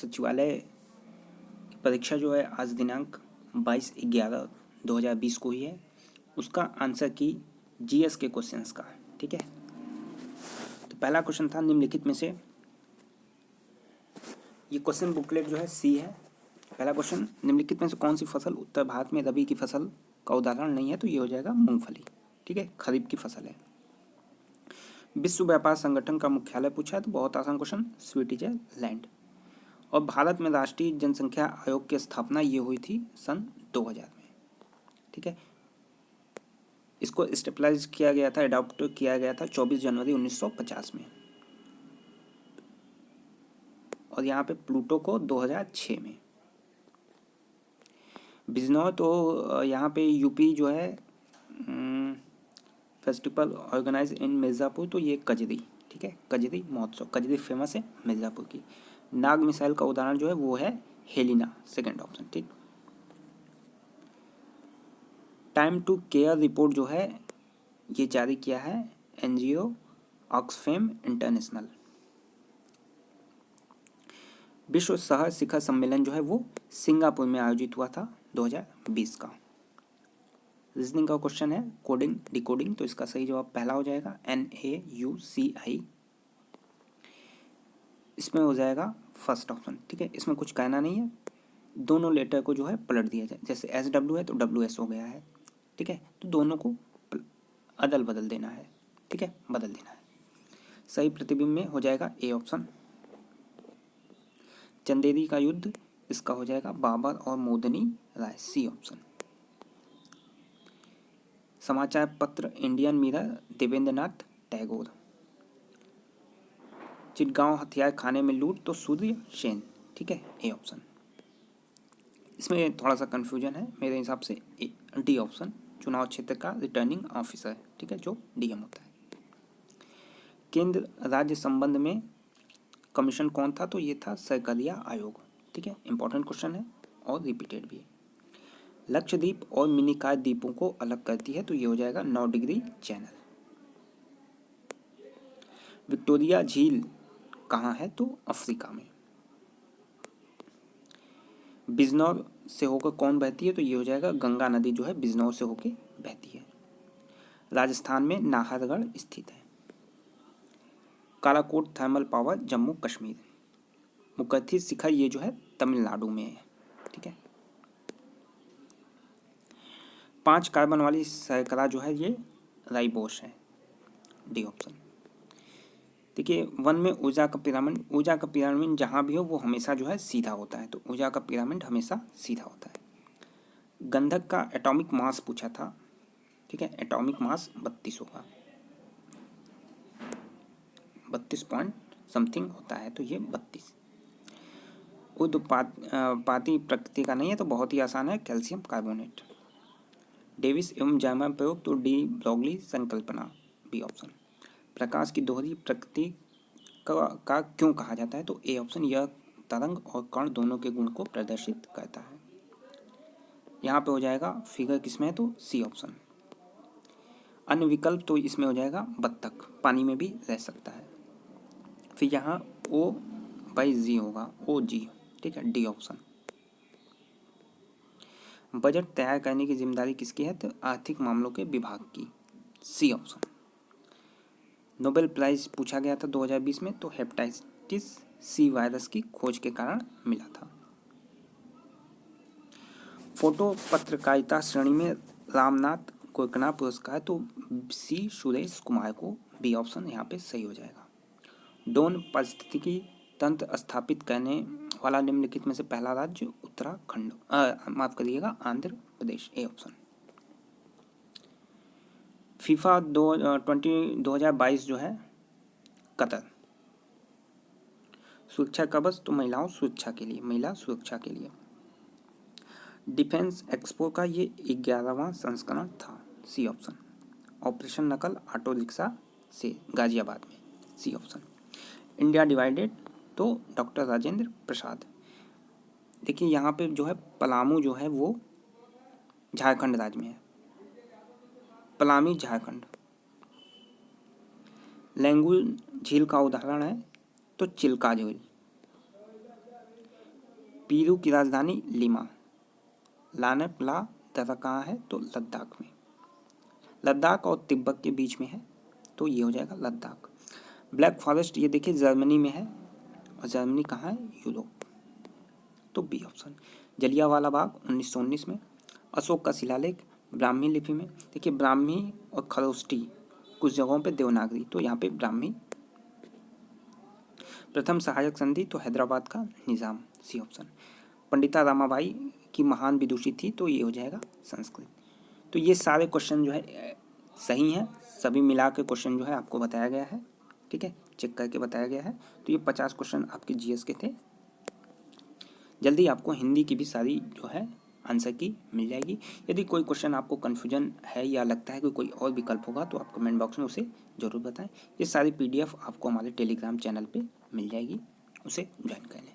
सचिवालय की परीक्षा जो है आज दिनांक 22/11/2020 को ही है। उसका आंसर की जीएस के क्वेश्चंस का, ठीक है। तो पहला क्वेश्चन था निम्नलिखित में से, ये क्वेश्चन बुकलेट जो है सी है। पहला क्वेश्चन, निम्नलिखित में से कौन सी फसल उत्तर भारत में रबी की फसल का उदाहरण नहीं है? तो ये हो जाएगा मूंगफली, ठीक है, खरीफ की फसल है। विश्व व्यापार संगठन का मुख्यालय पूछा है तो बहुत आसान क्वेश्चन, स्विट्जरलैंड। और भारत में राष्ट्रीय जनसंख्या आयोग की स्थापना ये हुई थी सन 2000 में, ठीक है। इसको स्टेबलाइज किया गया था, अडॉप्ट किया गया था 24 जनवरी 1950 में। और यहाँ पे प्लूटो को 2006 में। बिजनौर तो यहाँ पे यूपी जो है फेस्टिवल ऑर्गेनाइज इन मिर्ज़ापुर, तो ये कजरी, ठीक है, कजरी महोत्सव, कजरी फेमस है मिर्ज़ापुर की। नाग मिसाइल का उदाहरण जो है वो है हेलिना, सेकंड ऑप्शन, ठीक। टाइम टू केयर रिपोर्ट जो है ये जारी किया है एनजीओ ऑक्सफैम इंटरनेशनल। विश्व शहर शिखर सम्मेलन जो है वो सिंगापुर में आयोजित हुआ था 2020 का। रीजनिंग का क्वेश्चन है कोडिंग डिकोडिंग, तो इसका सही जवाब पहला हो जाएगा NAUCI, इसमें हो जाएगा फर्स्ट ऑप्शन, ठीक है। इसमें कुछ कहना नहीं है, दोनों लेटर को जो है पलट दिया जाए, जैसे SW है तो WS हो गया है, ठीक है। तो दोनों को अदल बदल देना है, ठीक है, बदल देना है। सही प्रतिबिंब में हो जाएगा ए ऑप्शन। चंदेरी का युद्ध, इसका हो जाएगा बाबर और मोदनी राय, सी ऑप्शन। समाचार पत्र इंडियन मिरर, देवेंद्रनाथ टैगोर। चिटगांव हथियार खाने में लूट, तो सूर्य सेन, ठीक है, ए ऑप्शन। इसमें थोड़ा सा कंफ्यूजन है मेरे हिसाब से, डी ऑप्शन, चुनाव क्षेत्र का रिटर्निंग ऑफिसर, ठीक है, जो डीएम होता है। केंद्र राज्य संबंध में कमीशन कौन था? तो ये था सरकारिया आयोग, ठीक है, इंपॉर्टेंट क्वेश्चन है और रिपीटेड भी है। लक्षद्वीप और मिनिकॉय द्वीपों को अलग करती है, तो ये हो जाएगा 9 डिग्री चैनल। विक्टोरिया झील कहाँ है? तो अफ्रीका में। बिजनौर से होकर कौन बहती है? तो ये हो जाएगा गंगा नदी जो है बिजनौर से होकर बहती है। राजस्थान में नाहरगढ़ स्थित है। Kalakot thermal power Jammu Kashmir. मुकथी शिखर ये जो है तमिलनाडु में है, ठीक है। 5 कार्बन वाली शर्करा जो है ये राइबोस है, डी ऑप्शन। देखिए, वन में ऊर्जा का पिरामिड जहाँ भी हो वो हमेशा जो है सीधा होता है, तो ऊर्जा का पिरामिड हमेशा सीधा होता है। गंधक का एटॉमिक मास पूछा था, ठीक है, एटॉमिक मास 32 होगा, 32 पॉइंट समथिंग होता है, तो ये 32। पाती प्रकृति का नहीं है, तो बहुत ही आसान है, कैल्शियम कार्बोनेट। डेविस एवं जर्मन प्रयोग, तो डी ब्रोगली संकल्पना, बी ऑप्शन। प्रकाश की दोहरी प्रकृति का क्यों कहा जाता है? तो ए ऑप्शन, यह तरंग और कण दोनों के गुण को प्रदर्शित करता है। यहाँ पे हो जाएगा फिगर किसमें है? तो सी ऑप्शन। अन्य विकल्प, तो इसमें हो जाएगा बत्तख, पानी में भी रह सकता है। फिर यहाँ O/G होगा, OG, ठीक है, डी ऑप्शन। बजट तैयार करने की जिम्मेदारी किसकी है? तो आर्थिक मामलों के विभाग की, सी ऑप्शन। नोबेल प्राइज पूछा गया था 2020 में, तो हेपेटाइटिस सी वायरस की खोज के कारण मिला था। फोटो पत्रकारिता श्रेणी में रामनाथ गोयनका पुरस्कार, तो सी सुरेश कुमार को, बी ऑप्शन यहाँ पे सही हो जाएगा। डोन पारिस्थितिकी तंत्र स्थापित करने वाला निम्नलिखित में से पहला राज्य उत्तराखंड, माफ करिएगा, Andhra Pradesh, A option. FIFA 2022 जो है कतर। सुरक्षा कवच, तो महिलाओं सुरक्षा के लिए, महिला सुरक्षा के लिए। डिफेंस एक्सपो का ये 11वां संस्करण था, सी ऑप्शन। ऑपरेशन नकल ऑटो रिक्शा से गाजियाबाद में, सी ऑप्शन। इंडिया डिवाइडेड, तो डॉक्टर राजेंद्र प्रसाद। देखिए यहाँ पे जो है पलामू जो है वो झारखंड राज्य में है, पलामी झारखंड। लैंगूर झील का उदाहरण है तो चिल्का झील। पेरू की राजधानी लिमा। लानक ला दर्रा कहाँ है? तो लद्दाख में। लद्दाख और तिब्बत के बीच में है, तो ये हो जाएगा लद्दाख। ब्लैक फॉरेस्ट ये देखिए जर्मनी में है, और जर्मनी कहाँ है? यूरोप, तो बी ऑप्शन। जलियांवाला बाग 1919 में। अशोक का शिलालेख ब्राह्मी लिपि में। देखिए ब्राह्मी और खरोष्टी कुछ जगहों पे देवनागरी, तो यहाँ पे ब्राह्मी। प्रथम सहायक संधि तो हैदराबाद का निज़ाम, सी ऑप्शन। पंडिता रामाबाई की महान विदुषी थी, तो ये हो जाएगा संस्कृत। तो ये सारे क्वेश्चन जो है सही हैं, सभी मिला के क्वेश्चन जो है आपको बताया गया है, ठीक है, चेक करके बताया गया है। तो ये 50 क्वेश्चन आपके जीएस के थे। जल्दी आपको हिंदी की भी सारी जो है आंसर की मिल जाएगी। यदि कोई क्वेश्चन आपको कन्फ्यूजन है या लगता है कि कोई और विकल्प होगा तो आप कमेंट बॉक्स में उसे ज़रूर बताएं। ये सारी पीडीएफ आपको हमारे टेलीग्राम चैनल पे मिल जाएगी, उसे ज्वाइन कर लें।